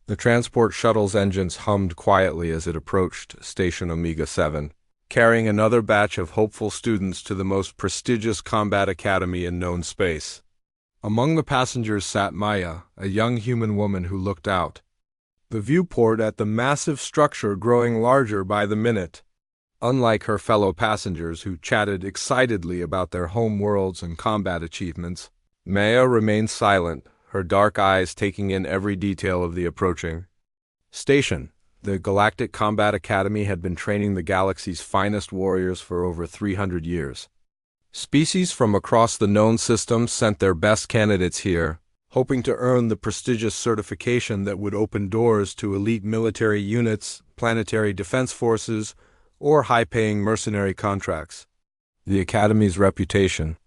The transport shuttle's engines hummed quietly as it approached Station Omega-7, carrying another batch of hopeful students to the most prestigious combat academy in known space. Among the passengers sat Maya, a young human woman who looked out the viewport at the massive structure growing larger by the minute. Unlike her fellow passengers who chatted excitedly about their home worlds and combat achievements, Maya remained silent, her dark eyes taking in every detail of the approaching station. The Galactic Combat Academy had been training the galaxy's finest warriors for over 300 years. Species from across the known system sent their best candidates here, hoping to earn the prestigious certification that would open doors to elite military units, planetary defense forces, or high-paying mercenary contracts. The Academy's reputation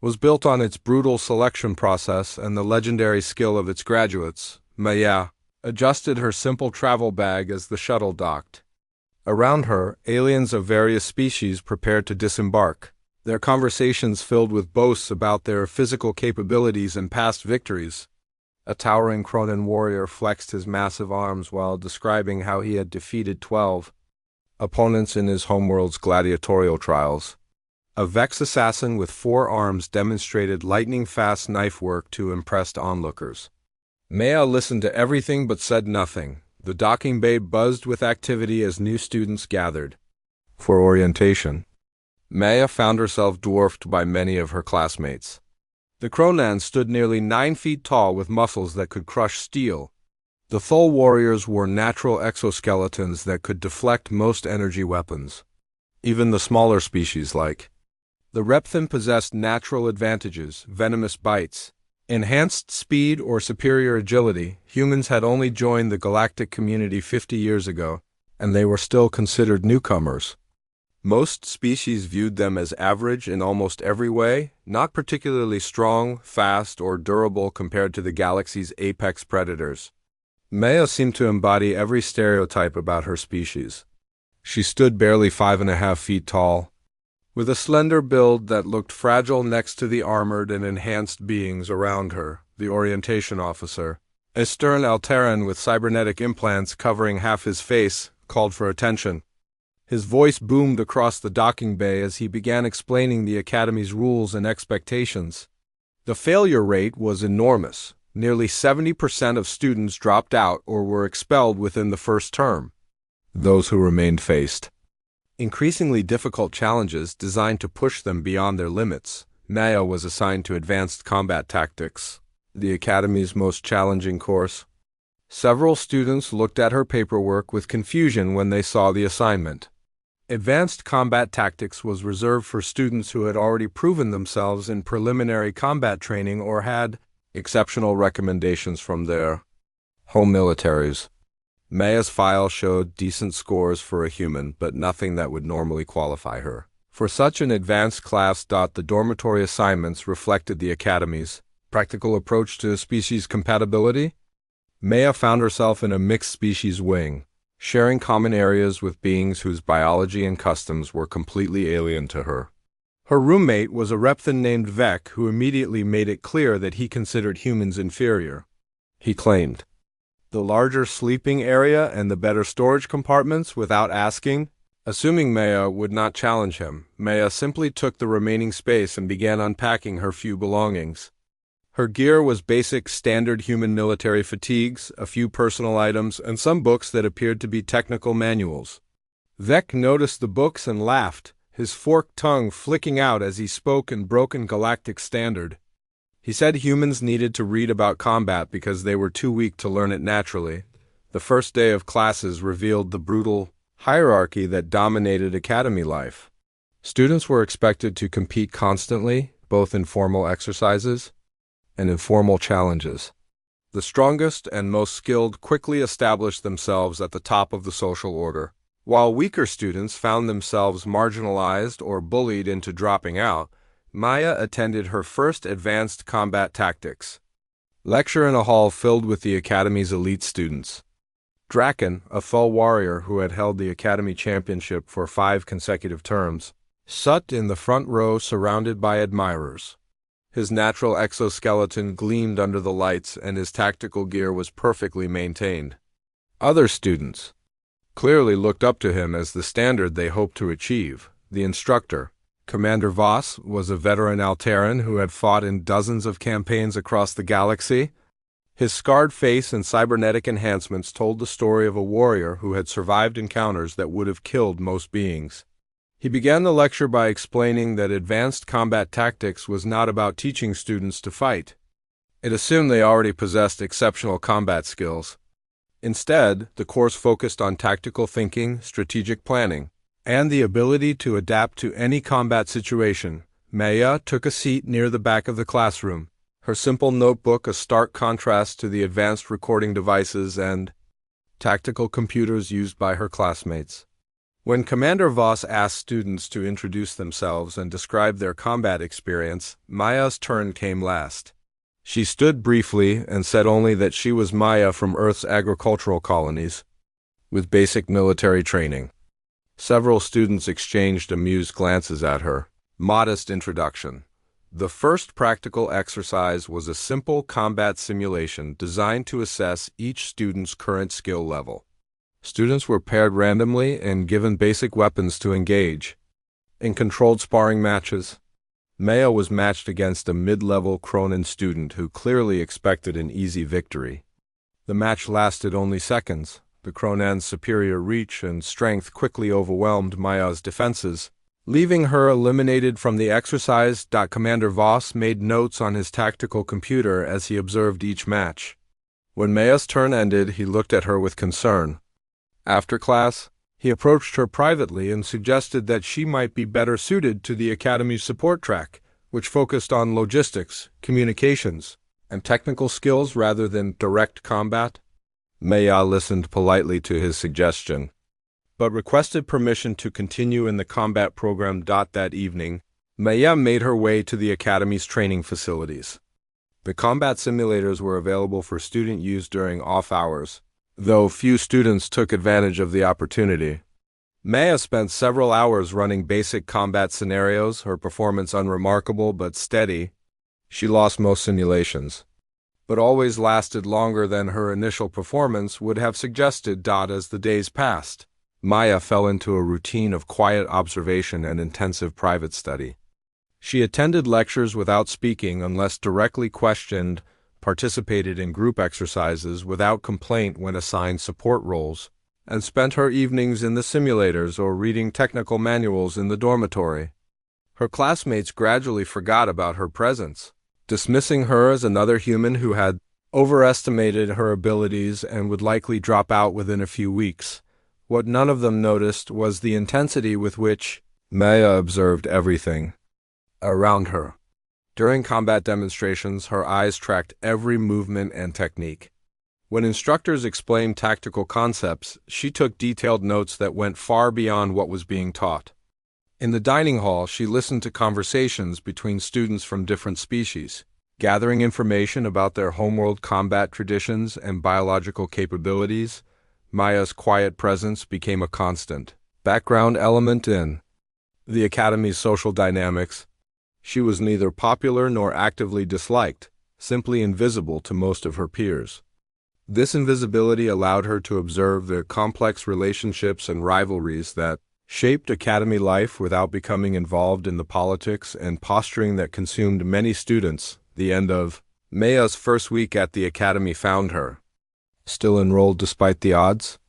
was built on its brutal selection process and the legendary skill of its graduates. Maya adjusted her simple travel bag as the shuttle docked. Around her, aliens of various species prepared to disembark, their conversations filled with boasts about their physical capabilities and past victories. A towering Cronan warrior flexed his massive arms while describing how he had defeated 12 opponents in his homeworld's gladiatorial trials. A Vex assassin with 4 arms demonstrated lightning-fast knife work to impressed onlookers. Maya listened to everything but said nothing. The docking bay buzzed with activity as new students gathered for orientation. Maya found herself dwarfed by many of her classmates. The Cronan stood nearly 9 feet tall with muscles that could crush steel. The Thul warriors wore natural exoskeletons that could deflect most energy weapons. Even the smaller species like the Repthan possessed natural advantages, venomous bites, enhanced speed, or superior agility. Humans had only joined the galactic community 50 years ago, and they were still considered newcomers. Most species viewed them as average in almost every way, not particularly strong, fast, or durable compared to the galaxy's apex predators. Maya seemed to embody every stereotype about her species. She stood barely 5.5 feet tall, with a slender build that looked fragile next to the armored and enhanced beings around her. The orientation officer, a stern Alteran with cybernetic implants covering half his face, called for attention. His voice boomed across the docking bay as he began explaining the Academy's rules and expectations. The failure rate was enormous. Nearly 70% of students dropped out or were expelled within the first term. Those who remained faced increasingly difficult challenges designed to push them beyond their limits. Maya was assigned to Advanced Combat Tactics, the Academy's most challenging course. Several students looked at her paperwork with confusion when they saw the assignment. Advanced Combat Tactics was reserved for students who had already proven themselves in preliminary combat training or had exceptional recommendations from their home militaries. Maya's file showed decent scores for a human, but nothing that would normally qualify her for such an advanced class. The dormitory assignments reflected the Academy's practical approach to species compatibility. Maya found herself in a mixed species wing, sharing common areas with beings whose biology and customs were completely alien to her. Her roommate was a Repthan named Vec, who immediately made it clear that he considered humans inferior. He claimed the larger sleeping area and the better storage compartments without asking. Assuming Maya would not challenge him, Maya simply took the remaining space and began unpacking her few belongings. Her gear was basic standard human military fatigues, a few personal items, and some books that appeared to be technical manuals. Vec noticed the books and laughed, his forked tongue flicking out as he spoke in broken galactic standard. He said humans needed to read about combat because they were too weak to learn it naturally. The first day of classes revealed the brutal hierarchy that dominated academy life. Students were expected to compete constantly, both in formal exercises and informal challenges. The strongest and most skilled quickly established themselves at the top of the social order, while weaker students found themselves marginalized or bullied into dropping out. Maya attended her first Advanced Combat Tactics lecture in a hall filled with the Academy's elite students. Draken, a Thul warrior who had held the Academy championship for 5 consecutive terms, sat in the front row surrounded by admirers. His natural exoskeleton gleamed under the lights, and his tactical gear was perfectly maintained. Other students clearly looked up to him as the standard they hoped to achieve. The instructor, Commander Voss, was a veteran Alteran who had fought in dozens of campaigns across the galaxy. His scarred face and cybernetic enhancements told the story of a warrior who had survived encounters that would have killed most beings. He began the lecture by explaining that advanced combat tactics was not about teaching students to fight. It assumed they already possessed exceptional combat skills. Instead, the course focused on tactical thinking, strategic planning, and the ability to adapt to any combat situation. Maya took a seat near the back of the classroom, her simple notebook a stark contrast to the advanced recording devices and tactical computers used by her classmates. When Commander Voss asked students to introduce themselves and describe their combat experience, Maya's turn came last. She stood briefly and said only that she was Maya from Earth's agricultural colonies, with basic military training. Several students exchanged amused glances at her. Modest introduction. The first practical exercise was a simple combat simulation designed to assess each student's current skill level. Students were paired randomly and given basic weapons to engage. In controlled sparring matches, Maya was matched against a mid-level Cronin student who clearly expected an easy victory. The match lasted only seconds. The Cronin's superior reach and strength quickly overwhelmed Maya's defenses, leaving her eliminated from the exercise. Commander Voss made notes on his tactical computer as he observed each match. When Maya's turn ended, he looked at her with concern. After class, he approached her privately and suggested that she might be better suited to the Academy's support track, which focused on logistics, communications, and technical skills rather than direct combat. Maya listened politely to his suggestion, but requested permission to continue in the combat program. That evening, Maya made her way to the Academy's training facilities. The combat simulators were available for student use during off hours, though few students took advantage of the opportunity. Maya spent several hours running basic combat scenarios, her performance unremarkable but steady. She lost most simulations, but always lasted longer than her initial performance would have suggested. As the days passed, Maya fell into a routine of quiet observation and intensive private study. She attended lectures without speaking unless directly questioned, participated in group exercises without complaint when assigned support roles, and spent her evenings in the simulators or reading technical manuals in the dormitory. Her classmates gradually forgot about her presence, dismissing her as another human who had overestimated her abilities and would likely drop out within a few weeks. What none of them noticed was the intensity with which Maya observed everything around her. During combat demonstrations, her eyes tracked every movement and technique. When instructors explained tactical concepts, she took detailed notes that went far beyond what was being taught. In the dining hall, she listened to conversations between students from different species, gathering information about their homeworld combat traditions and biological capabilities. Maya's quiet presence became a constant background element in the Academy's social dynamics. She was neither popular nor actively disliked, simply invisible to most of her peers. This invisibility allowed her to observe the complex relationships and rivalries that shaped Academy life without becoming involved in the politics and posturing that consumed many students. The end of Maya's first week at the Academy found her still enrolled despite the odds.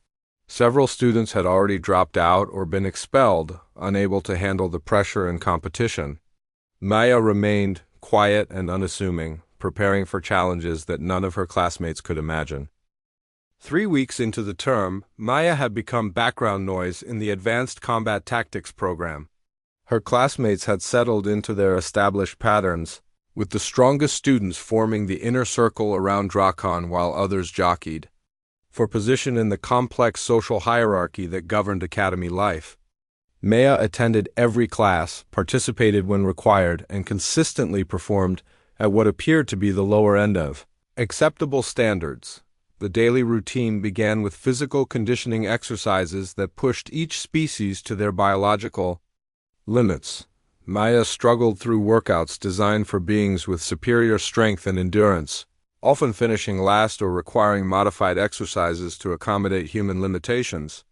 Several students had already dropped out or been expelled, unable to handle the pressure and competition. Maya remained quiet and unassuming, preparing for challenges that none of her classmates could imagine. 3 weeks into the term, Maya had become background noise in the Advanced Combat Tactics program. Her classmates had settled into their established patterns, with the strongest students forming the inner circle around Drakon while others jockeyed for position in the complex social hierarchy that governed Academy life. Maya attended every class, participated when required, and consistently performed at what appeared to be the lower end of acceptable standards. The daily routine began with physical conditioning exercises that pushed each species to their biological limits. Maya struggled through workouts designed for beings with superior strength and endurance, often finishing last or requiring modified exercises to accommodate human limitations.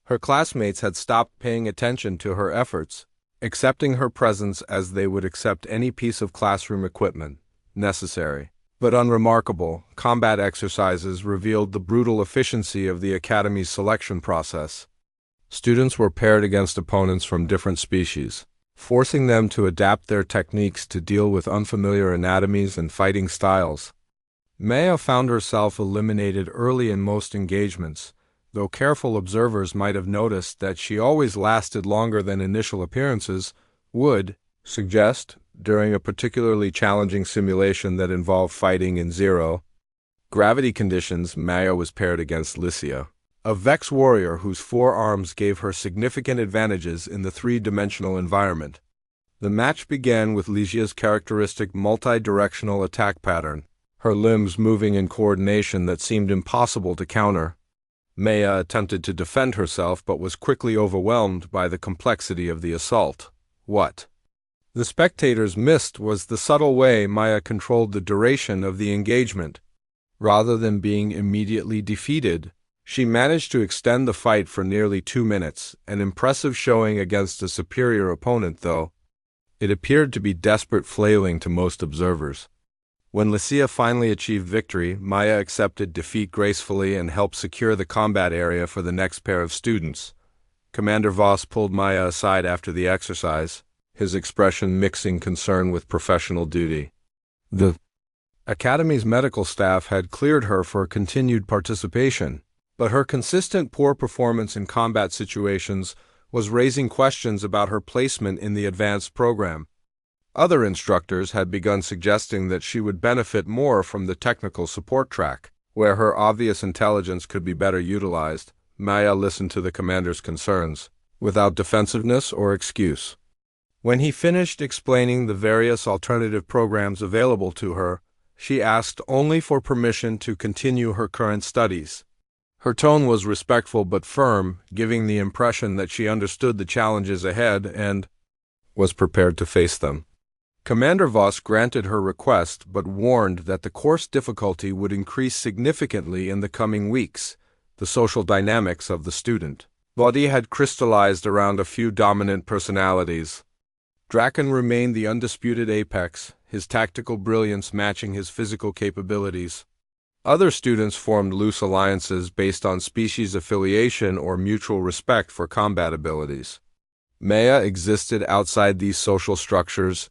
Her classmates had stopped paying attention to her efforts, accepting her presence as they would accept any piece of classroom equipment necessary. But unremarkable, combat exercises revealed the brutal efficiency of the Academy's selection process. Students were paired against opponents from different species, forcing them to adapt their techniques to deal with unfamiliar anatomies and fighting styles. Maya found herself eliminated early in most engagements, though careful observers might have noticed that she always lasted longer than initial appearances would suggest. During a particularly challenging simulation that involved fighting in zero-gravity conditions, Maya was paired against Lycia, a Vex warrior whose forearms gave her significant advantages in the three-dimensional environment. The match began with Lycia's characteristic multi-directional attack pattern, her limbs moving in coordination that seemed impossible to counter. Maya attempted to defend herself but was quickly overwhelmed by the complexity of the assault. What the spectators missed was the subtle way Maya controlled the duration of the engagement. Rather than being immediately defeated, she managed to extend the fight for nearly 2 minutes, an impressive showing against a superior opponent, though it appeared to be desperate flailing to most observers. When Lycia finally achieved victory, Maya accepted defeat gracefully and helped secure the combat area for the next pair of students. Commander Voss pulled Maya aside after the exercise, his expression mixing concern with professional duty. The Academy's medical staff had cleared her for continued participation, but her consistent poor performance in combat situations was raising questions about her placement in the advanced program. Other instructors had begun suggesting that she would benefit more from the technical support track, where her obvious intelligence could be better utilized. Maya listened to the commander's concerns, without defensiveness or excuse. When he finished explaining the various alternative programs available to her, she asked only for permission to continue her current studies. Her tone was respectful but firm, giving the impression that she understood the challenges ahead and was prepared to face them. Commander Voss granted her request but warned that the course difficulty would increase significantly in the coming weeks. The social dynamics of the student body had crystallized around a few dominant personalities. Draken remained the undisputed apex, his tactical brilliance matching his physical capabilities. Other students formed loose alliances based on species affiliation or mutual respect for combat abilities. Maya existed outside these social structures,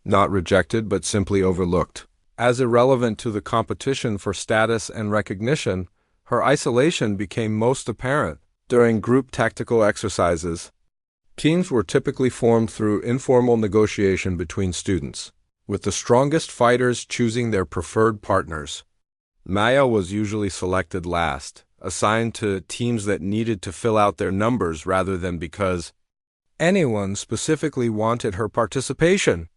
not rejected but simply overlooked. As irrelevant to the competition for status and recognition, her isolation became most apparent during group tactical exercises. Teams were typically formed through informal negotiation between students, with the strongest fighters choosing their preferred partners. Maya was usually selected last, assigned to teams that needed to fill out their numbers rather than because anyone specifically wanted her participation.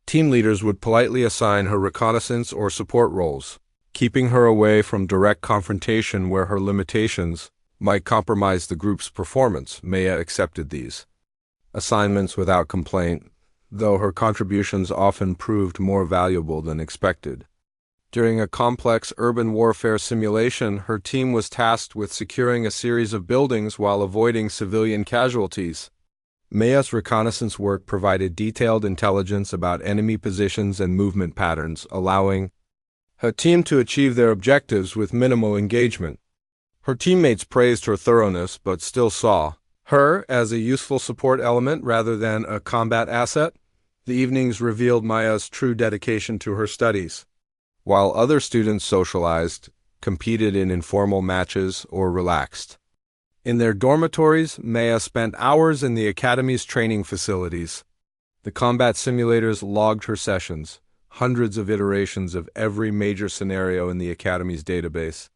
Team leaders would politely assign her reconnaissance or support roles, keeping her away from direct confrontation where her limitations might compromise the group's performance. Maya accepted these assignments without complaint, though her contributions often proved more valuable than expected. During a complex urban warfare simulation, her team was tasked with securing a series of buildings while avoiding civilian casualties. Maya's reconnaissance work provided detailed intelligence about enemy positions and movement patterns, allowing her team to achieve their objectives with minimal engagement. Her teammates praised her thoroughness but still saw her as a useful support element rather than a combat asset. The evenings revealed Maya's true dedication to her studies. While other students socialized, competed in informal matches, or relaxed in their dormitories, Maya spent hours in the Academy's training facilities. The combat simulators logged her sessions, hundreds of iterations of every major scenario in the Academy's database.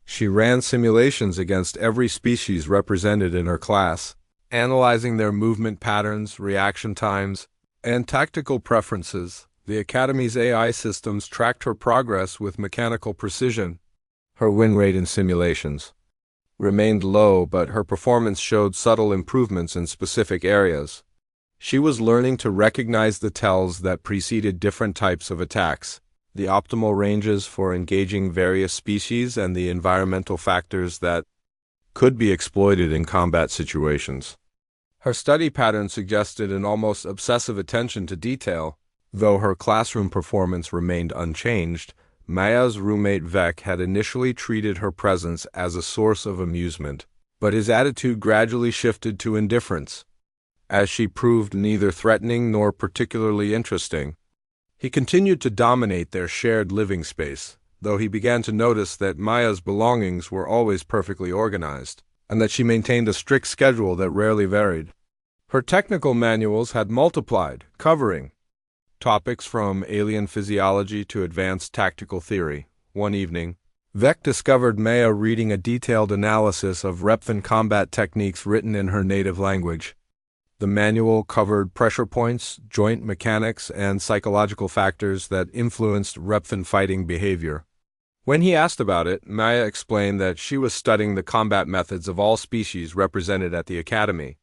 She ran simulations against every species represented in her class, analyzing their movement patterns, reaction times, and tactical preferences. The Academy's AI systems tracked her progress with mechanical precision. Her win rate in simulations remained low, but her performance showed subtle improvements in specific areas. She was learning to recognize the tells that preceded different types of attacks, the optimal ranges for engaging various species, and the environmental factors that could be exploited in combat situations. Her study pattern suggested an almost obsessive attention to detail. Though her classroom performance remained unchanged, Maya's roommate Vec had initially treated her presence as a source of amusement, but his attitude gradually shifted to indifference, as she proved neither threatening nor particularly interesting. He continued to dominate their shared living space, though he began to notice that Maya's belongings were always perfectly organized, and that she maintained a strict schedule that rarely varied. Her technical manuals had multiplied, covering topics from alien physiology to advanced tactical theory. One evening, Vec discovered Maya reading a detailed analysis of Repthan combat techniques written in her native language. The manual covered pressure points, joint mechanics, and psychological factors that influenced Repthan fighting behavior. When he asked about it, Maya explained that she was studying the combat methods of all species represented at the Academy.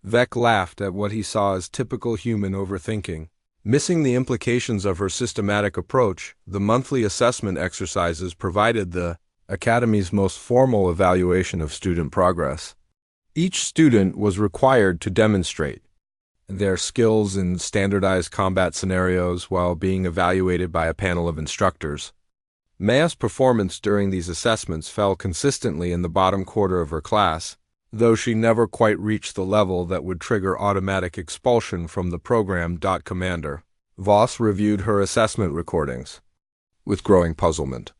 Vec laughed at what he saw as typical human overthinking. Missing the implications of her systematic approach, the monthly assessment exercises provided the Academy's most formal evaluation of student progress. Each student was required to demonstrate their skills in standardized combat scenarios while being evaluated by a panel of instructors. Maya's performance during these assessments fell consistently in the bottom quarter of her class, though she never quite reached the level that would trigger automatic expulsion from the program. Commander Voss reviewed her assessment recordings with growing puzzlement.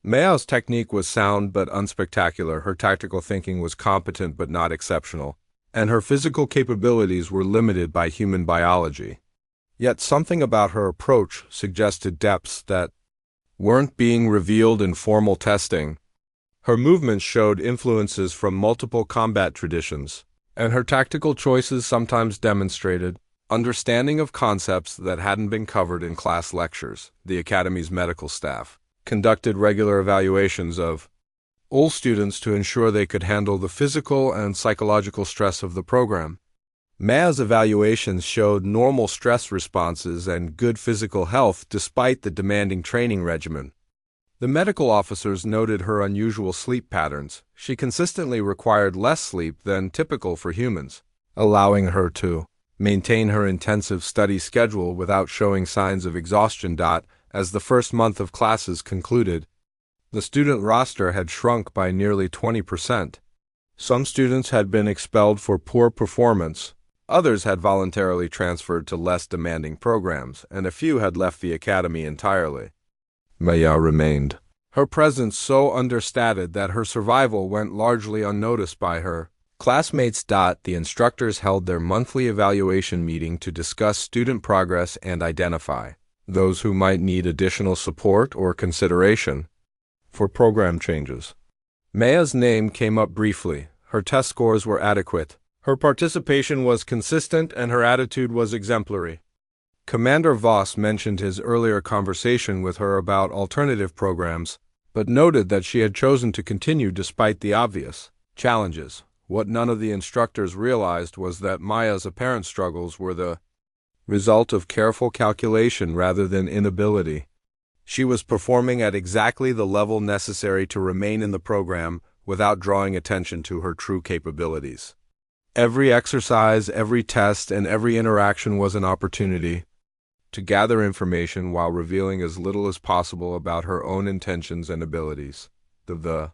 Maya's technique was sound but unspectacular, her tactical thinking was competent but not exceptional, and her physical capabilities were limited by human biology. Yet something about her approach suggested depths that weren't being revealed in formal testing. Her movements showed influences from multiple combat traditions, and her tactical choices sometimes demonstrated understanding of concepts that hadn't been covered in class lectures. The Academy's medical staff conducted regular evaluations of all students to ensure they could handle the physical and psychological stress of the program. Maya's evaluations showed normal stress responses and good physical health despite the demanding training regimen. The medical officers noted her unusual sleep patterns. She consistently required less sleep than typical for humans, allowing her to maintain her intensive study schedule without showing signs of exhaustion. As the first month of classes concluded, the student roster had shrunk by nearly 20%. Some students had been expelled for poor performance, others had voluntarily transferred to less demanding programs, and a few had left the academy entirely. Maya remained, her presence so understated that her survival went largely unnoticed by her classmates. The instructors held their monthly evaluation meeting to discuss student progress and identify those who might need additional support or consideration for program changes. Maya's name came up briefly. Her test scores were adequate. Her participation was consistent and her attitude was exemplary. Commander Voss mentioned his earlier conversation with her about alternative programs, but noted that she had chosen to continue despite the obvious challenges. What none of the instructors realized was that Maya's apparent struggles were the result of careful calculation rather than inability. She was performing at exactly the level necessary to remain in the program without drawing attention to her true capabilities. Every exercise, every test, and every interaction was an opportunity to gather information while revealing as little as possible about her own intentions and abilities. The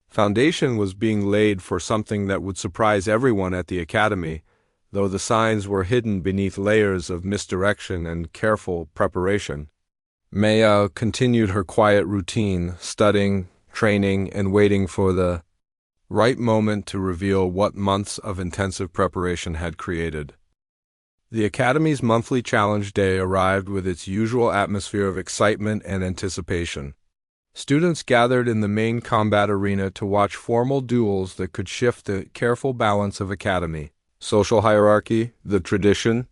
foundation was being laid for something that would surprise everyone at the Academy, though the signs were hidden beneath layers of misdirection and careful preparation. Maya continued her quiet routine, studying, training, and waiting for the right moment to reveal what months of intensive preparation had created. The Academy's monthly challenge day arrived with its usual atmosphere of excitement and anticipation. Students gathered in the main combat arena to watch formal duels that could shift the careful balance of Academy. Social hierarchy, the tradition,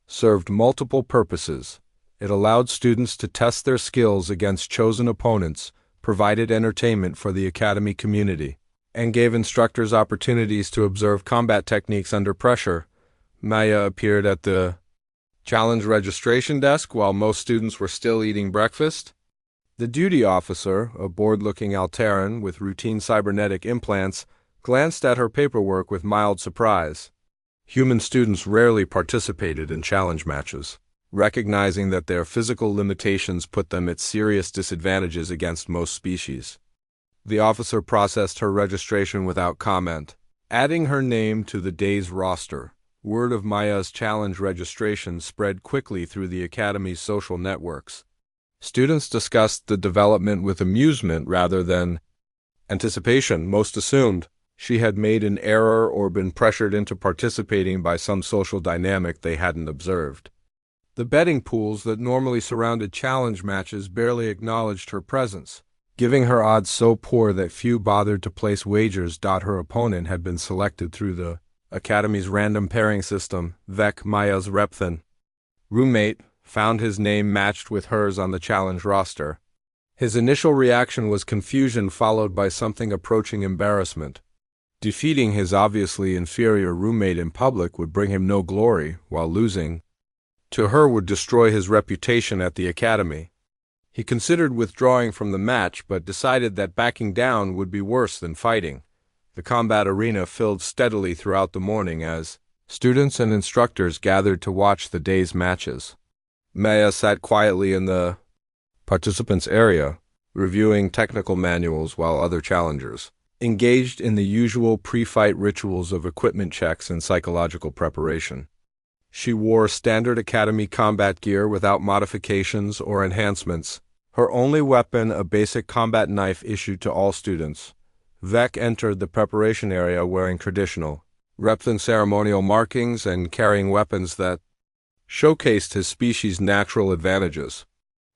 served multiple purposes. It allowed students to test their skills against chosen opponents, provided entertainment for the Academy community, and gave instructors opportunities to observe combat techniques under pressure. Maya appeared at the challenge registration desk while most students were still eating breakfast. The duty officer, a bored-looking Alteran with routine cybernetic implants, glanced at her paperwork with mild surprise. Human students rarely participated in challenge matches, recognizing that their physical limitations put them at serious disadvantages against most species. The officer processed her registration without comment, adding her name to the day's roster. Word of Maya's challenge registration spread quickly through the Academy's social networks. Students discussed the development with amusement rather than anticipation. Most assumed she had made an error or been pressured into participating by some social dynamic they hadn't observed. The betting pools that normally surrounded challenge matches barely acknowledged her presence, giving her odds so poor that few bothered to place wagers. Her opponent had been selected through the Academy's random pairing system. Vec, Maya's Repthan roommate, found his name matched with hers on the challenge roster. His initial reaction was confusion followed by something approaching embarrassment. Defeating his obviously inferior roommate in public would bring him no glory, while losing to her would destroy his reputation at the Academy. He considered withdrawing from the match, but decided that backing down would be worse than fighting. The combat arena filled steadily throughout the morning as students and instructors gathered to watch the day's matches. Maya sat quietly in the participants' area, reviewing technical manuals while other challengers engaged in the usual pre-fight rituals of equipment checks and psychological preparation. She wore standard Academy combat gear without modifications or enhancements, her only weapon a basic combat knife issued to all students. Vec entered the preparation area wearing traditional Repthan ceremonial markings and carrying weapons that showcased his species' natural advantages.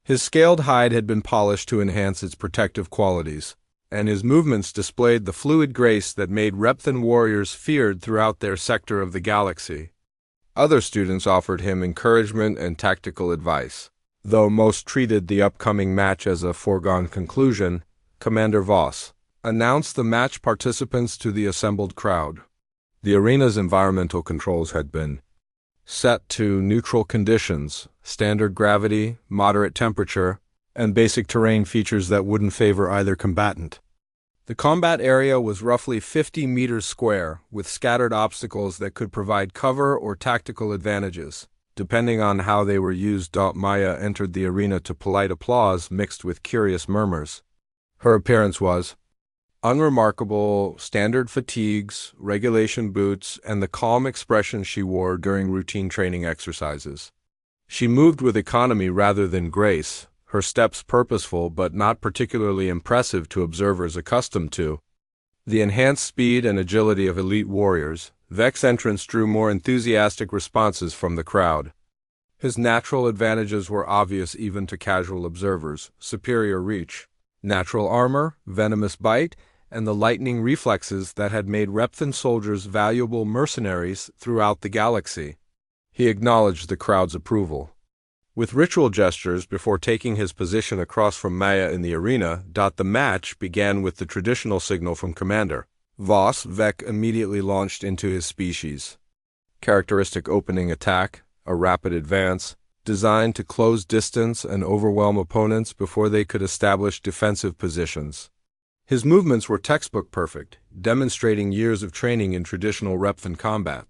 His scaled hide had been polished to enhance its protective qualities, and his movements displayed the fluid grace that made Repthan warriors feared throughout their sector of the galaxy. Other students offered him encouragement and tactical advice. Though most treated the upcoming match as a foregone conclusion, Commander Voss announced the match participants to the assembled crowd. The arena's environmental controls had been set to neutral conditions, standard gravity, moderate temperature, and basic terrain features that wouldn't favor either combatant. The combat area was roughly 50 meters square, with scattered obstacles that could provide cover or tactical advantages, depending on how they were used. Maya entered the arena to polite applause mixed with curious murmurs. Her appearance was unremarkable: standard fatigues, regulation boots, and the calm expression she wore during routine training exercises. She moved with economy rather than grace, her steps purposeful but not particularly impressive to observers accustomed to the enhanced speed and agility of elite warriors. Vec's entrance drew more enthusiastic responses from the crowd. His natural advantages were obvious even to casual observers: superior reach, natural armor, venomous bite, and the lightning reflexes that had made Repthan soldiers valuable mercenaries throughout the galaxy. He acknowledged the crowd's approval with ritual gestures before taking his position across from Maya in the arena. The match began with the traditional signal from Commander Voss. Vec immediately launched into his species' characteristic opening attack, a rapid advance, designed to close distance and overwhelm opponents before they could establish defensive positions. His movements were textbook perfect, demonstrating years of training in traditional Repthan combat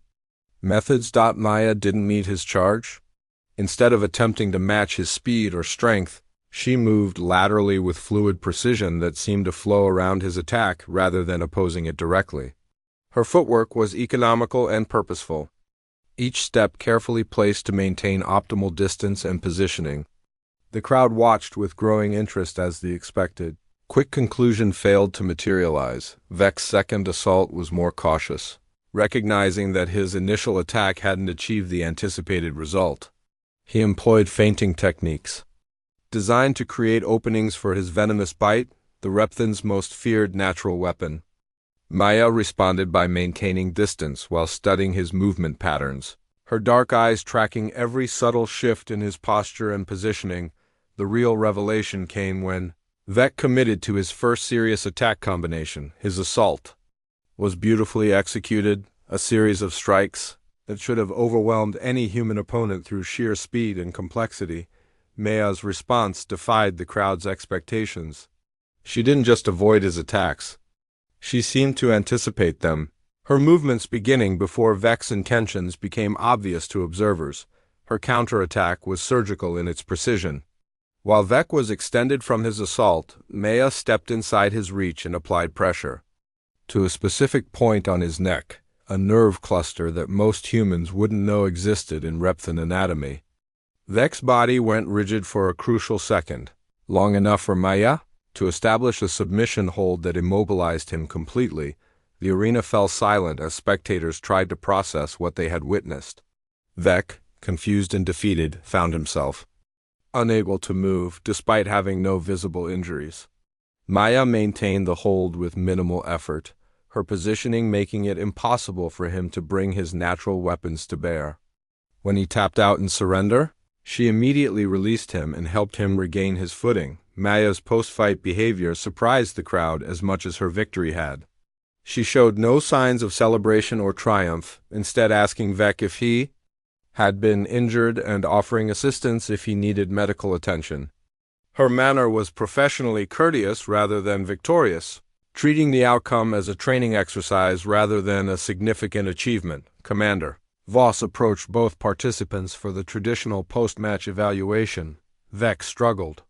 methods. Maya didn't meet his charge. Instead of attempting to match his speed or strength, she moved laterally with fluid precision that seemed to flow around his attack rather than opposing it directly. Her footwork was economical and purposeful, each step carefully placed to maintain optimal distance and positioning. The crowd watched with growing interest as the expected quick conclusion failed to materialize. Vec's second assault was more cautious, recognizing that his initial attack hadn't achieved the anticipated result. He employed feinting techniques, designed to create openings for his venomous bite, the Repthan's most feared natural weapon. Maya responded by maintaining distance while studying his movement patterns, her dark eyes tracking every subtle shift in his posture and positioning. The real revelation came when Vec committed to his first serious attack combination. His assault was beautifully executed, a series of strikes that should have overwhelmed any human opponent through sheer speed and complexity, Maya's response defied the crowd's expectations. She didn't just avoid his attacks. She seemed to anticipate them, her movements beginning before Vec's intentions became obvious to observers. Her counterattack was surgical in its precision. While Vec was extended from his assault, Maya stepped inside his reach and applied pressure to a specific point on his neck, a nerve cluster that most humans wouldn't know existed in repthan anatomy. Vec's body went rigid for a crucial second, long enough for Maya to establish a submission hold that immobilized him completely. The arena fell silent as spectators tried to process what they had witnessed. Vec, confused and defeated, found himself unable to move despite having no visible injuries. Maya maintained the hold with minimal effort, her positioning making it impossible for him to bring his natural weapons to bear. When he tapped out in surrender, she immediately released him and helped him regain his footing. Maya's post-fight behavior surprised the crowd as much as her victory had. She showed no signs of celebration or triumph, instead asking Vec if he had been injured and offering assistance if he needed medical attention. Her manner was professionally courteous rather than victorious, treating the outcome as a training exercise rather than a significant achievement. Commander Voss approached both participants for the traditional post-match evaluation. Vec struggled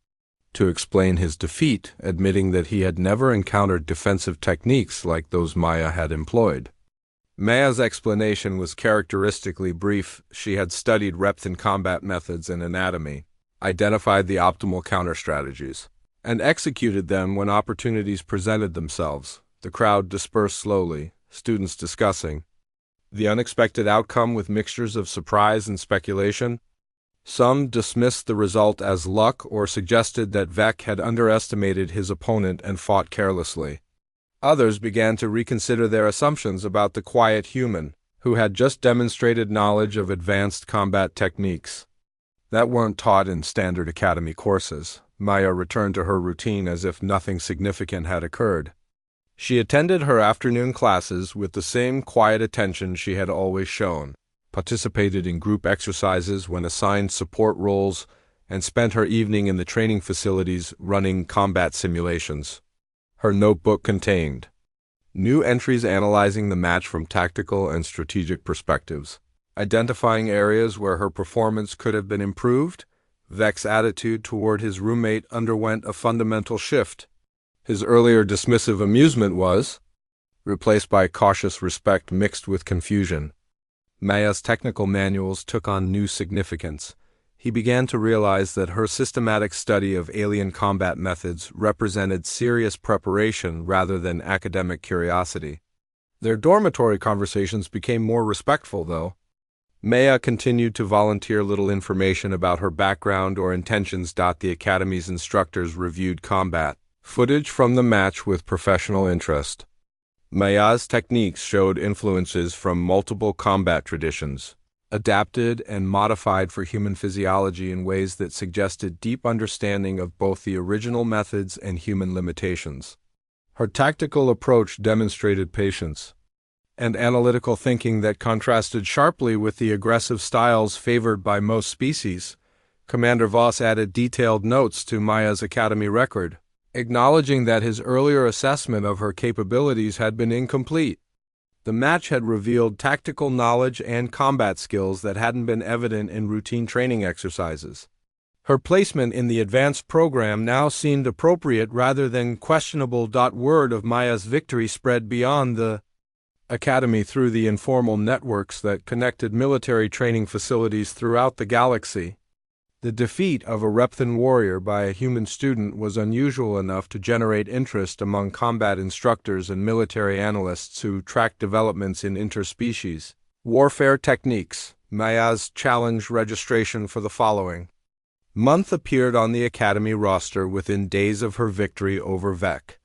to explain his defeat, admitting that he had never encountered defensive techniques like those Maya had employed. Maya's explanation was characteristically brief. She had studied repthan combat methods and anatomy, identified the optimal counter-strategies, and executed them when opportunities presented themselves. The crowd dispersed slowly, students discussing the unexpected outcome with mixtures of surprise and speculation. Some dismissed the result as luck or suggested that Vec had underestimated his opponent and fought carelessly. Others began to reconsider their assumptions about the quiet human, who had just demonstrated knowledge of advanced combat techniques that weren't taught in standard academy courses. Maya returned to her routine as if nothing significant had occurred. She attended her afternoon classes with the same quiet attention she had always shown, participated in group exercises when assigned support roles, and spent her evening in the training facilities running combat simulations. Her notebook contained new entries analyzing the match from tactical and strategic perspectives, identifying areas where her performance could have been improved. Vec's attitude toward his roommate underwent a fundamental shift. His earlier dismissive amusement was replaced by cautious respect mixed with confusion. Maya's technical manuals took on new significance. He began to realize that her systematic study of alien combat methods represented serious preparation rather than academic curiosity. Their dormitory conversations became more respectful, though. Maya continued to volunteer little information about her background or intentions. The Academy's instructors reviewed combat footage from the match with professional interest. Maya's techniques showed influences from multiple combat traditions, adapted and modified for human physiology in ways that suggested deep understanding of both the original methods and human limitations. Her tactical approach demonstrated patience and analytical thinking that contrasted sharply with the aggressive styles favored by most species. Commander Voss added detailed notes to Maya's academy record, acknowledging that his earlier assessment of her capabilities had been incomplete. The match had revealed tactical knowledge and combat skills that hadn't been evident in routine training exercises. Her placement in the advanced program now seemed appropriate rather than questionable. Word of Maya's victory spread beyond the academy through the informal networks that connected military training facilities throughout the galaxy. The defeat of a repthan warrior by a human student was unusual enough to generate interest among combat instructors and military analysts who tracked developments in interspecies warfare techniques. Maya's challenge registration for the following month appeared on the Academy roster within days of her victory over Vec.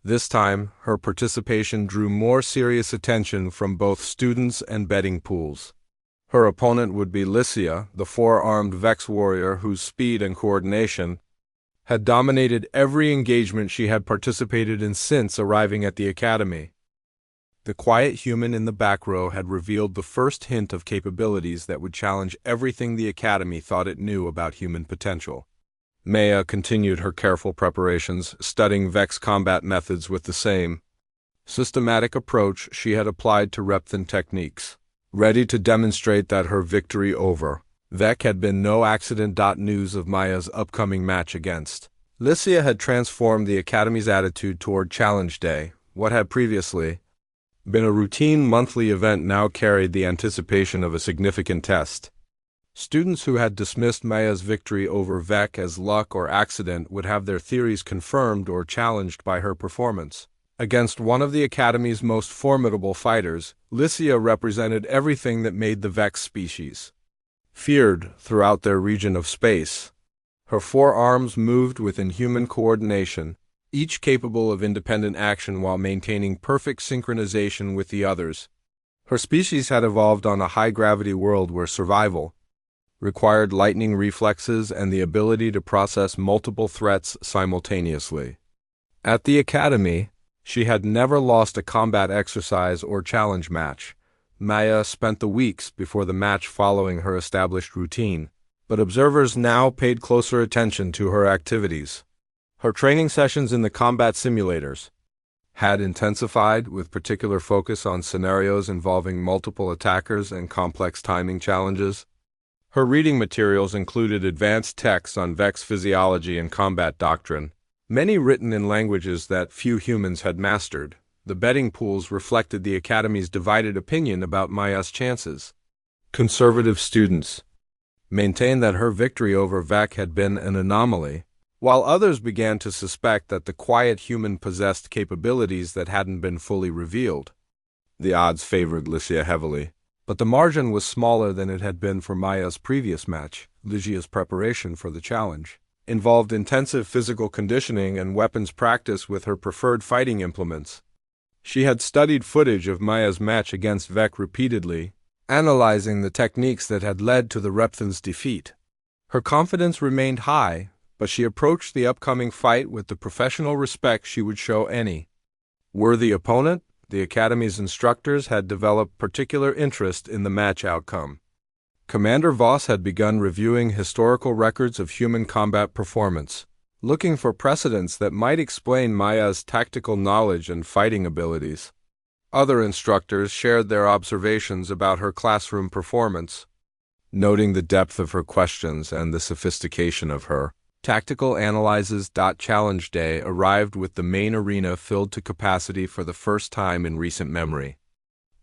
This time, her participation drew more serious attention from both students and betting pools. Her opponent would be Lycia, the four-armed Vex warrior whose speed and coordination had dominated every engagement she had participated in since arriving at the Academy. The quiet human in the back row had revealed the first hint of capabilities that would challenge everything the Academy thought it knew about human potential. Maya continued her careful preparations, studying Vex combat methods with the same systematic approach she had applied to Repthan techniques. Ready to demonstrate that her victory over Vec had been no accident. News of Maya's upcoming match against Lycia had transformed the Academy's attitude toward Challenge Day. What had previously been a routine monthly event now carried the anticipation of a significant test. Students who had dismissed Maya's victory over Vec as luck or accident would have their theories confirmed or challenged by her performance. Against one of the Academy's most formidable fighters, Lycia represented everything that made the Vex species feared throughout their region of space. Her four arms moved with inhuman coordination, each capable of independent action while maintaining perfect synchronization with the others. Her species had evolved on a high-gravity world where survival required lightning reflexes and the ability to process multiple threats simultaneously. At the Academy, she had never lost a combat exercise or challenge match. Maya spent the weeks before the match following her established routine, but observers now paid closer attention to her activities. Her training sessions in the combat simulators had intensified, with particular focus on scenarios involving multiple attackers and complex timing challenges. Her reading materials included advanced texts on Vex physiology and combat doctrine, many written in languages that few humans had mastered. The betting pools reflected the Academy's divided opinion about Maya's chances. Conservative students maintained that her victory over Vec had been an anomaly, while others began to suspect that the quiet human possessed capabilities that hadn't been fully revealed. The odds favored Lycia heavily, but the margin was smaller than it had been for Maya's previous match. Lycia's preparation for the challenge involved intensive physical conditioning and weapons practice with her preferred fighting implements. She had studied footage of Maya's match against Vec repeatedly, analyzing the techniques that had led to the Repthan's defeat. Her confidence remained high, but she approached the upcoming fight with the professional respect she would show any worthy opponent. The Academy's instructors had developed particular interest in the match outcome. Commander Voss had begun reviewing historical records of human combat performance, looking for precedents that might explain Maya's tactical knowledge and fighting abilities. Other instructors shared their observations about her classroom performance, noting the depth of her questions and the sophistication of her tactical analyses. Challenge Day arrived with the main arena filled to capacity for the first time in recent memory.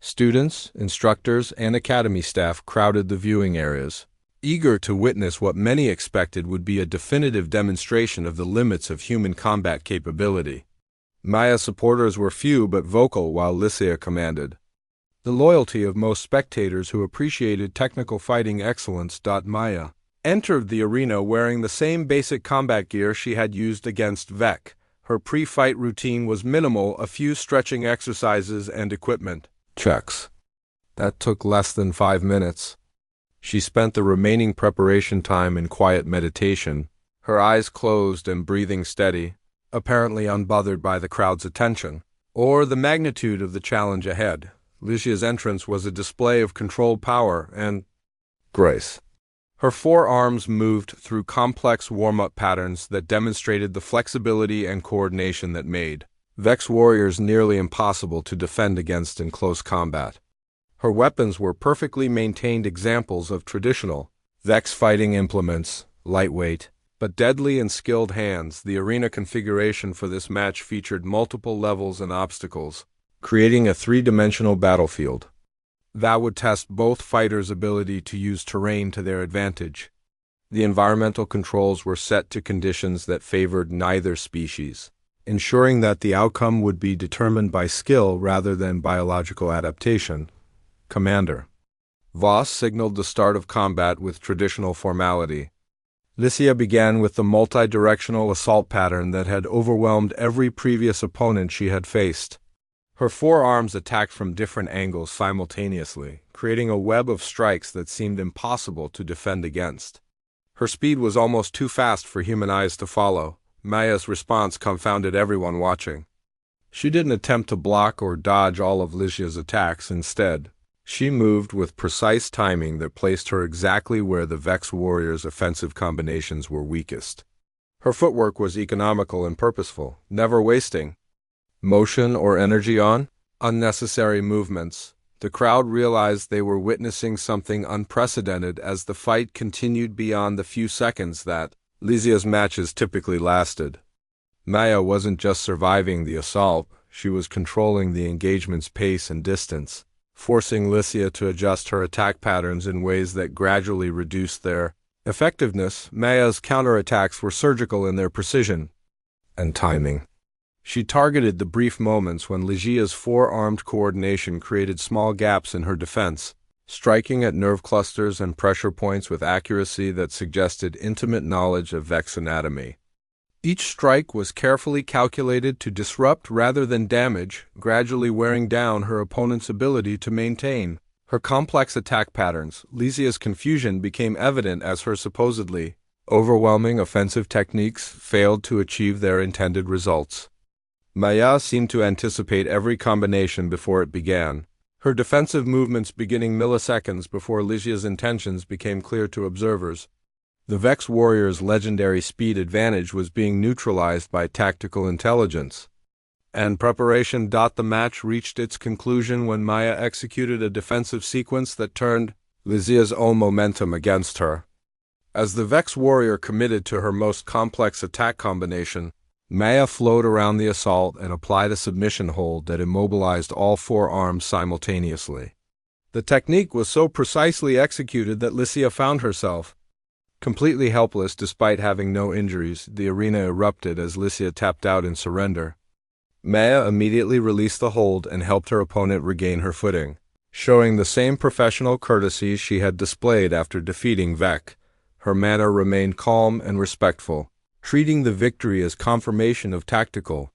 Students, instructors, and Academy staff crowded the viewing areas, eager to witness what many expected would be a definitive demonstration of the limits of human combat capability. Maya's supporters were few but vocal while Lycia commanded the loyalty of most spectators who appreciated technical fighting excellence. Maya entered the arena wearing the same basic combat gear she had used against Vec. Her pre-fight routine was minimal, a few stretching exercises and equipment checks. That took less than 5 minutes. She spent the remaining preparation time in quiet meditation, her eyes closed and breathing steady, apparently unbothered by the crowd's attention or the magnitude of the challenge ahead. Lycia's entrance was a display of controlled power and grace. Her forearms moved through complex warm-up patterns that demonstrated the flexibility and coordination that made Vex warriors nearly impossible to defend against in close combat. Her weapons were perfectly maintained examples of traditional Vex fighting implements, lightweight, but deadly and skilled hands. The arena configuration for this match featured multiple levels and obstacles, creating a three-dimensional battlefield that would test both fighters' ability to use terrain to their advantage. The environmental controls were set to conditions that favored neither species, ensuring that the outcome would be determined by skill rather than biological adaptation. Commander Voss signaled the start of combat with traditional formality. Lycia began with the multi-directional assault pattern that had overwhelmed every previous opponent she had faced. Her forearms attacked from different angles simultaneously, creating a web of strikes that seemed impossible to defend against. Her speed was almost too fast for human eyes to follow. Maya's response confounded everyone watching. She didn't attempt to block or dodge all of Lysia's attacks. Instead, she moved with precise timing that placed her exactly where the Vex warriors' offensive combinations were weakest. Her footwork was economical and purposeful, never wasting motion or energy on unnecessary movements. The crowd realized they were witnessing something unprecedented as the fight continued beyond the few seconds that Lysia's matches typically lasted. Maya wasn't just surviving the assault, she was controlling the engagement's pace and distance, forcing Lysia to adjust her attack patterns in ways that gradually reduced their effectiveness. Maya's counterattacks were surgical in their precision and timing. She targeted the brief moments when Lysia's four-armed coordination created small gaps in her defense, striking at nerve clusters and pressure points with accuracy that suggested intimate knowledge of Vex anatomy. Each strike was carefully calculated to disrupt rather than damage, gradually wearing down her opponent's ability to maintain her complex attack patterns. Lysia's confusion became evident as her supposedly overwhelming offensive techniques failed to achieve their intended results. Maya seemed to anticipate every combination before it began, her defensive movements beginning milliseconds before Lysia's intentions became clear to observers. The Vex warrior's legendary speed advantage was being neutralized by tactical intelligence and preparation. The match reached its conclusion when Maya executed a defensive sequence that turned Lysia's own momentum against her. As the Vex warrior committed to her most complex attack combination, Maya flowed around the assault and applied a submission hold that immobilized all four arms simultaneously. The technique was so precisely executed that Lysia found herself completely helpless despite having no injuries. The arena erupted as Lysia tapped out in surrender. Maya immediately released the hold and helped her opponent regain her footing, showing the same professional courtesy she had displayed after defeating Vex. Her manner remained calm and respectful, treating the victory as confirmation of tactical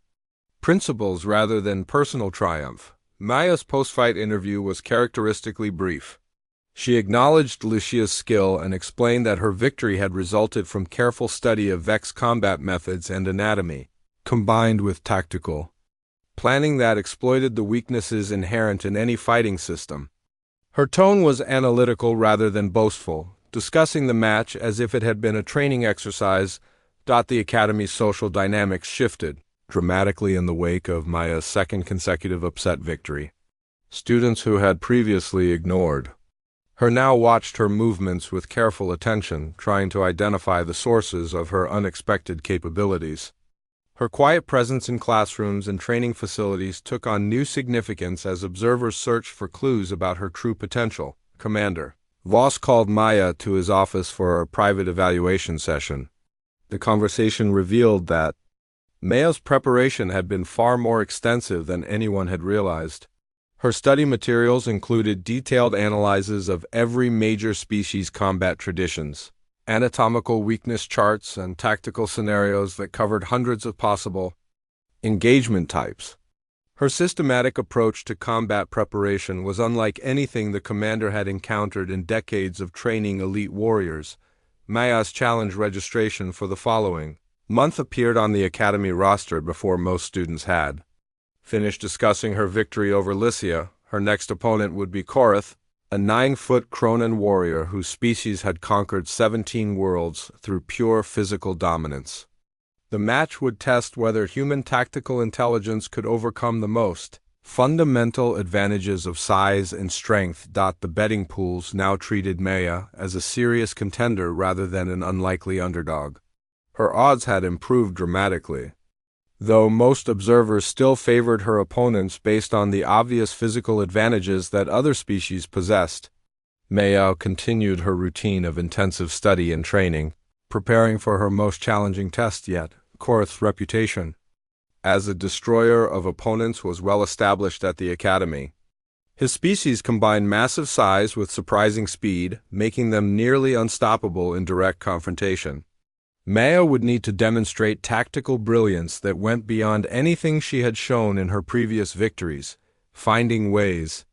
principles rather than personal triumph. Maya's post-fight interview was characteristically brief. She acknowledged Lysia's skill and explained that her victory had resulted from careful study of Vex combat methods and anatomy, combined with tactical planning that exploited the weaknesses inherent in any fighting system. Her tone was analytical rather than boastful, discussing the match as if it had been a training exercise. The Academy's social dynamics shifted dramatically in the wake of Maya's second consecutive upset victory. Students who had previously ignored her now watched her movements with careful attention, trying to identify the sources of her unexpected capabilities. Her quiet presence in classrooms and training facilities took on new significance as observers searched for clues about her true potential. Commander Voss called Maya to his office for a private evaluation session. The conversation revealed that Maya's preparation had been far more extensive than anyone had realized. Her study materials included detailed analyses of every major species' combat traditions, anatomical weakness charts, and tactical scenarios that covered hundreds of possible engagement types. Her systematic approach to combat preparation was unlike anything the commander had encountered in decades of training elite warriors. Maya's challenge registration for the following month appeared on the Academy roster before most students had finished discussing her victory over Lysia. Her next opponent would be Korath, a 9-foot Cronan warrior whose species had conquered 17 worlds through pure physical dominance. The match would test whether human tactical intelligence could overcome the most fundamental advantages of size and strength. The betting pools now treated Maya as a serious contender rather than an unlikely underdog. Her odds had improved dramatically, though most observers still favored her opponents based on the obvious physical advantages that other species possessed. Maya continued her routine of intensive study and training, preparing for her most challenging test yet. Korath's reputation as a destroyer of opponents was well established at the Academy. His species combined massive size with surprising speed, making them nearly unstoppable in direct confrontation. Maya would need to demonstrate tactical brilliance that went beyond anything she had shown in her previous victories, finding ways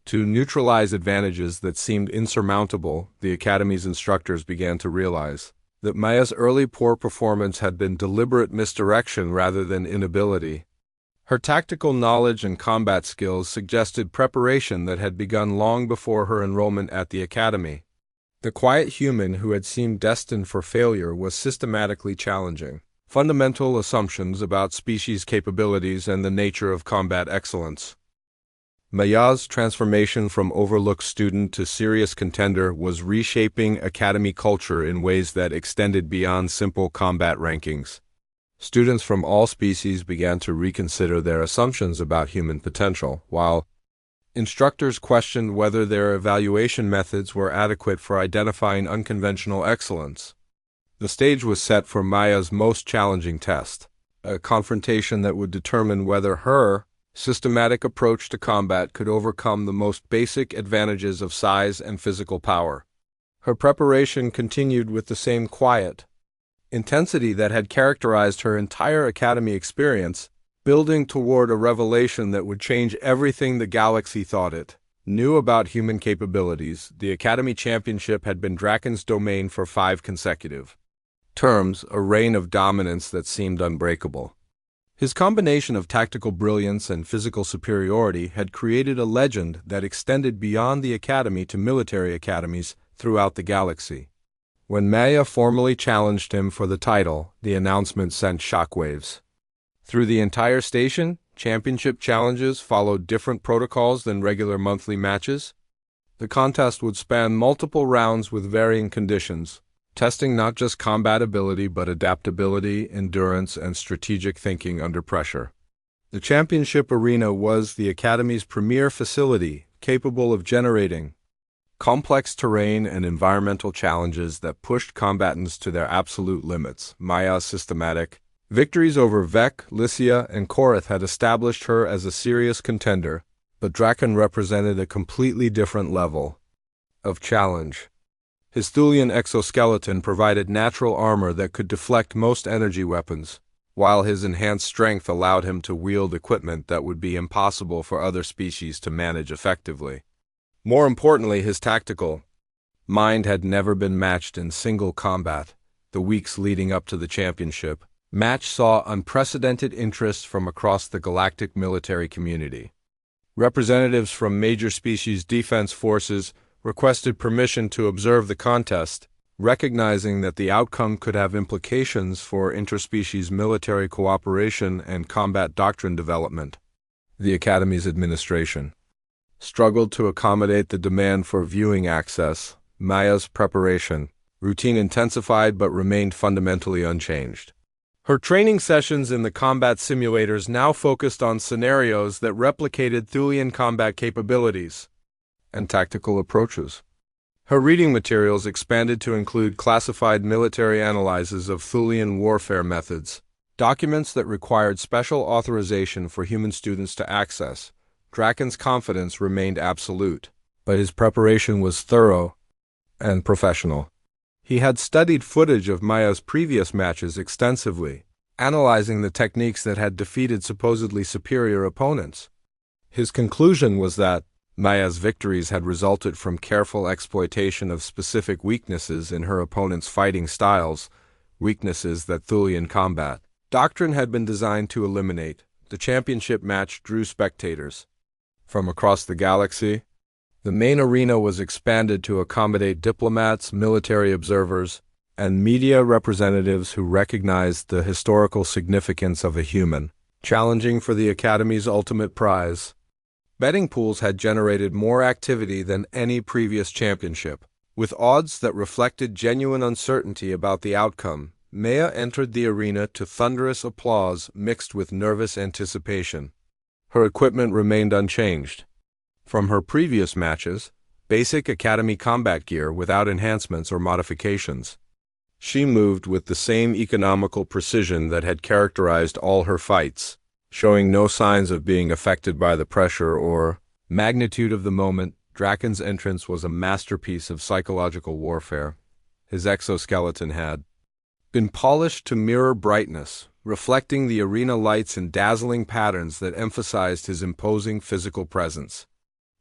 to neutralize advantages that seemed insurmountable. The Academy's instructors began to realize that Maya's early poor performance had been deliberate misdirection rather than inability. Her tactical knowledge and combat skills suggested preparation that had begun long before her enrollment at the academy. The quiet human who had seemed destined for failure was systematically challenging fundamental assumptions about species capabilities and the nature of combat excellence. Maya's transformation from overlooked student to serious contender was reshaping academy culture in ways that extended beyond simple combat rankings. Students from all species began to reconsider their assumptions about human potential, while instructors questioned whether their evaluation methods were adequate for identifying unconventional excellence. The stage was set for Maya's most challenging test, a confrontation that would determine whether her systematic approach to combat could overcome the most basic advantages of size and physical power. Her preparation continued with the same quiet intensity that had characterized her entire academy experience, building toward a revelation that would change everything the galaxy thought it knew about human capabilities. The Academy Championship had been Draken's domain for 5 consecutive terms, a reign of dominance that seemed unbreakable. His combination of tactical brilliance and physical superiority had created a legend that extended beyond the Academy to military academies throughout the galaxy. When Maya formally challenged him for the title, the announcement sent shockwaves through the entire station. Championship challenges followed different protocols than regular monthly matches. The contest would span multiple rounds with varying conditions, testing not just combat ability but adaptability, endurance, and strategic thinking under pressure. The championship arena was the Academy's premier facility, capable of generating complex terrain and environmental challenges that pushed combatants to their absolute limits. Maya's systematic victories over Vec, Lycia, and Korath had established her as a serious contender, but Draken represented a completely different level of challenge. His Thulian exoskeleton provided natural armor that could deflect most energy weapons, while his enhanced strength allowed him to wield equipment that would be impossible for other species to manage effectively. More importantly, his tactical mind had never been matched in single combat. The weeks leading up to the championship match saw unprecedented interest from across the galactic military community. Representatives from major species defense forces requested permission to observe the contest, recognizing that the outcome could have implications for interspecies military cooperation and combat doctrine development. The Academy's administration struggled to accommodate the demand for viewing access. Maya's preparation routine intensified but remained fundamentally unchanged. Her training sessions in the combat simulators now focused on scenarios that replicated Thulian combat capabilities and tactical approaches. Her reading materials expanded to include classified military analyses of Thulian warfare methods, documents that required special authorization for human students to access. Draken's confidence remained absolute, but his preparation was thorough and professional. He had studied footage of Maya's previous matches extensively, analyzing the techniques that had defeated supposedly superior opponents. His conclusion was that Maya's victories had resulted from careful exploitation of specific weaknesses in her opponent's fighting styles, weaknesses that Thulian combat doctrine had been designed to eliminate. The championship match drew spectators from across the galaxy. The main arena was expanded to accommodate diplomats, military observers, and media representatives who recognized the historical significance of a human challenging for the Academy's ultimate prize. Betting pools had generated more activity than any previous championship. With odds that reflected genuine uncertainty about the outcome, Maya entered the arena to thunderous applause mixed with nervous anticipation. Her equipment remained unchanged from her previous matches, basic Academy combat gear without enhancements or modifications. She moved with the same economical precision that had characterized all her fights, showing no signs of being affected by the pressure or magnitude of the moment. Draken's entrance was a masterpiece of psychological warfare. His exoskeleton had been polished to mirror brightness, reflecting the arena lights in dazzling patterns that emphasized his imposing physical presence.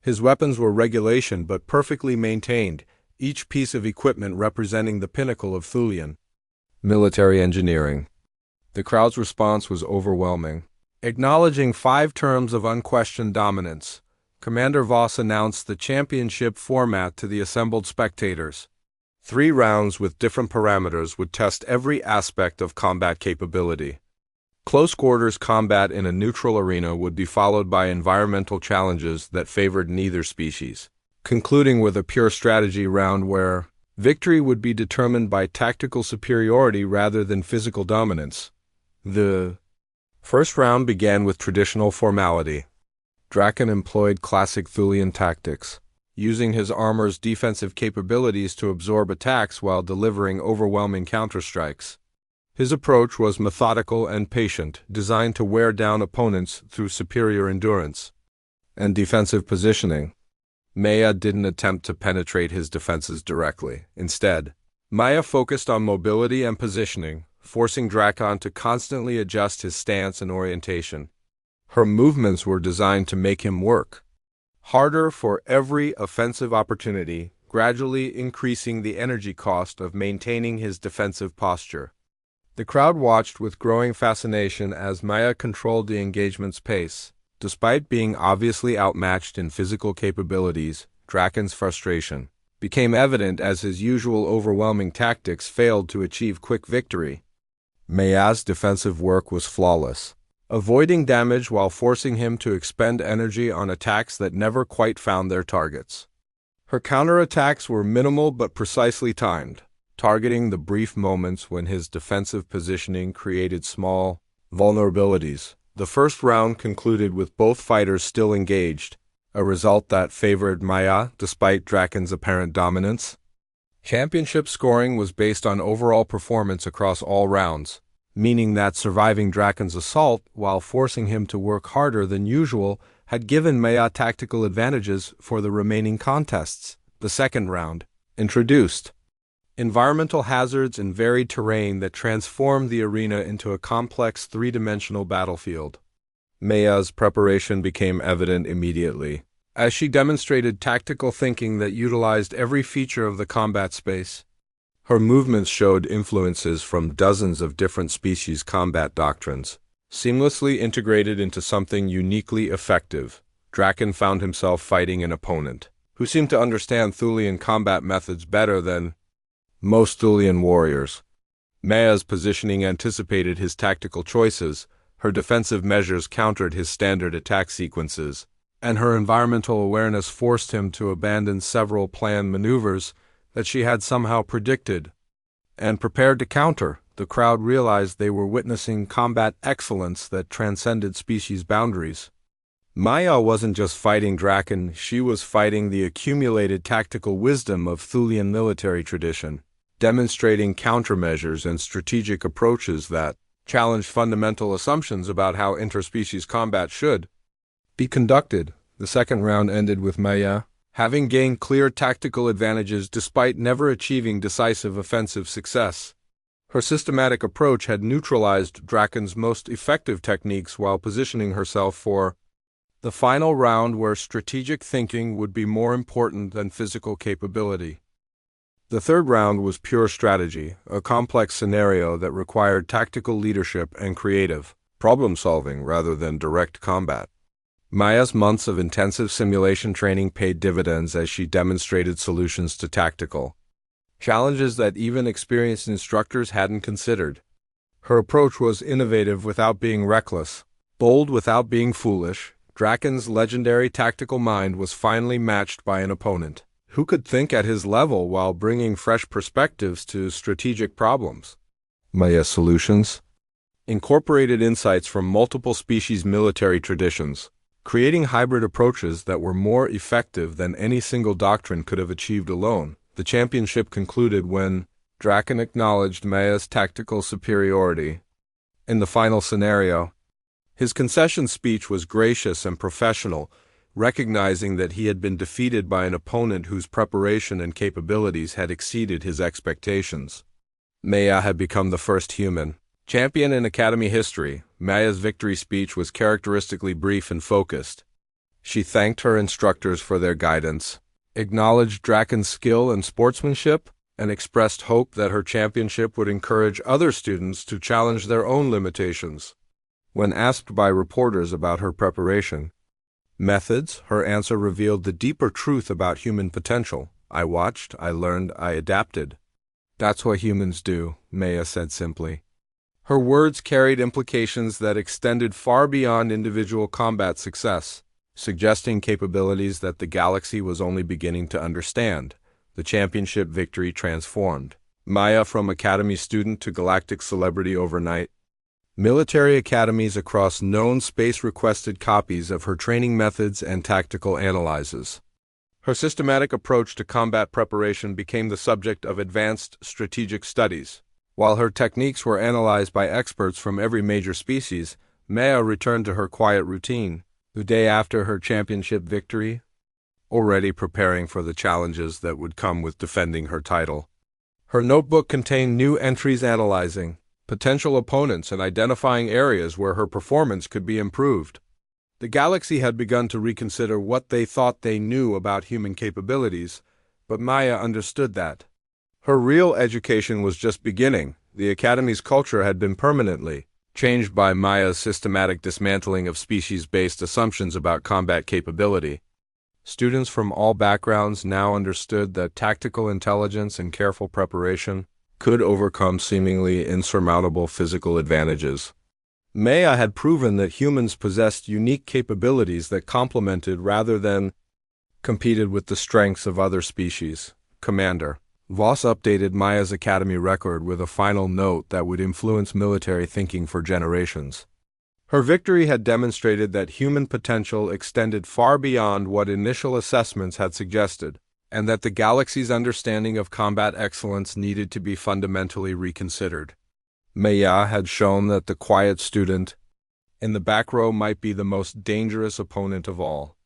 His weapons were regulation but perfectly maintained, each piece of equipment representing the pinnacle of Thulian military engineering. The crowd's response was overwhelming. Acknowledging 5 terms of unquestioned dominance, Commander Voss announced the championship format to the assembled spectators. 3 rounds with different parameters would test every aspect of combat capability. Close quarters combat in a neutral arena would be followed by environmental challenges that favored neither species, concluding with a pure strategy round where victory would be determined by tactical superiority rather than physical dominance. The first round began with traditional formality. Draken employed classic Thulian tactics, using his armor's defensive capabilities to absorb attacks while delivering overwhelming counterstrikes. His approach was methodical and patient, designed to wear down opponents through superior endurance and defensive positioning. Maya didn't attempt to penetrate his defenses directly. Instead, Maya focused on mobility and positioning, forcing Drakon to constantly adjust his stance and orientation. Her movements were designed to make him work harder for every offensive opportunity, gradually increasing the energy cost of maintaining his defensive posture. The crowd watched with growing fascination as Maya controlled the engagement's pace. Despite being obviously outmatched in physical capabilities, Draken's frustration became evident as his usual overwhelming tactics failed to achieve quick victory. Maya's defensive work was flawless, avoiding damage while forcing him to expend energy on attacks that never quite found their targets. Her counterattacks were minimal but precisely timed, targeting the brief moments when his defensive positioning created small vulnerabilities. The first round concluded with both fighters still engaged, a result that favored Maya despite Draken's apparent dominance. Championship scoring was based on overall performance across all rounds, meaning that surviving Draken's assault while forcing him to work harder than usual had given Maya tactical advantages for the remaining contests. The second round introduced environmental hazards and varied terrain that transformed the arena into a complex 3-dimensional battlefield. Maya's preparation became evident immediately, as she demonstrated tactical thinking that utilized every feature of the combat space. Her movements showed influences from dozens of different species' combat doctrines, seamlessly integrated into something uniquely effective. Draken found himself fighting an opponent who seemed to understand Thulian combat methods better than most Thulian warriors. Maya's positioning anticipated his tactical choices, her defensive measures countered his standard attack sequences, and her environmental awareness forced him to abandon several planned maneuvers that she had somehow predicted and prepared to counter. The crowd realized they were witnessing combat excellence that transcended species boundaries. Maya wasn't just fighting Draken, she was fighting the accumulated tactical wisdom of Thulian military tradition, demonstrating countermeasures and strategic approaches that challenged fundamental assumptions about how interspecies combat should be conducted. The second round ended with Maya having gained clear tactical advantages despite never achieving decisive offensive success. Her systematic approach had neutralized Draken's most effective techniques while positioning herself for the final round where strategic thinking would be more important than physical capability. The third round was pure strategy, a complex scenario that required tactical leadership and creative problem-solving rather than direct combat. Maya's months of intensive simulation training paid dividends as she demonstrated solutions to tactical challenges that even experienced instructors hadn't considered. Her approach was innovative without being reckless, bold without being foolish. Draken's legendary tactical mind was finally matched by an opponent who could think at his level while bringing fresh perspectives to strategic problems. Maya's solutions incorporated insights from multiple species' military traditions, creating hybrid approaches that were more effective than any single doctrine could have achieved alone. The championship concluded when Draken acknowledged Maya's tactical superiority. In the final scenario, his concession speech was gracious and professional, recognizing that he had been defeated by an opponent whose preparation and capabilities had exceeded his expectations. Maya had become the first human champion in Academy history. Maya's victory speech was characteristically brief and focused. She thanked her instructors for their guidance, acknowledged Draken's skill and sportsmanship, and expressed hope that her championship would encourage other students to challenge their own limitations. When asked by reporters about her preparation methods, her answer revealed the deeper truth about human potential. I watched, I learned, I adapted. That's what humans do, Maya said simply. Her words carried implications that extended far beyond individual combat success, suggesting capabilities that the galaxy was only beginning to understand. The championship victory transformed Maya from academy student to galactic celebrity overnight. Military academies across known space requested copies of her training methods and tactical analyses. Her systematic approach to combat preparation became the subject of advanced strategic studies. While her techniques were analyzed by experts from every major species, Maya returned to her quiet routine. The day after her championship victory, already preparing for the challenges that would come with defending her title. Her notebook contained new entries analyzing potential opponents and identifying areas where her performance could be improved. The galaxy had begun to reconsider what they thought they knew about human capabilities, but Maya understood that her real education was just beginning. The Academy's culture had been permanently changed by Maya's systematic dismantling of species-based assumptions about combat capability. Students from all backgrounds now understood that tactical intelligence and careful preparation could overcome seemingly insurmountable physical advantages. Maya had proven that humans possessed unique capabilities that complemented rather than competed with the strengths of other species. Commander Voss updated Maya's academy record with a final note that would influence military thinking for generations. Her victory had demonstrated that human potential extended far beyond what initial assessments had suggested, and that the galaxy's understanding of combat excellence needed to be fundamentally reconsidered. Maya had shown that the quiet student in the back row might be the most dangerous opponent of all.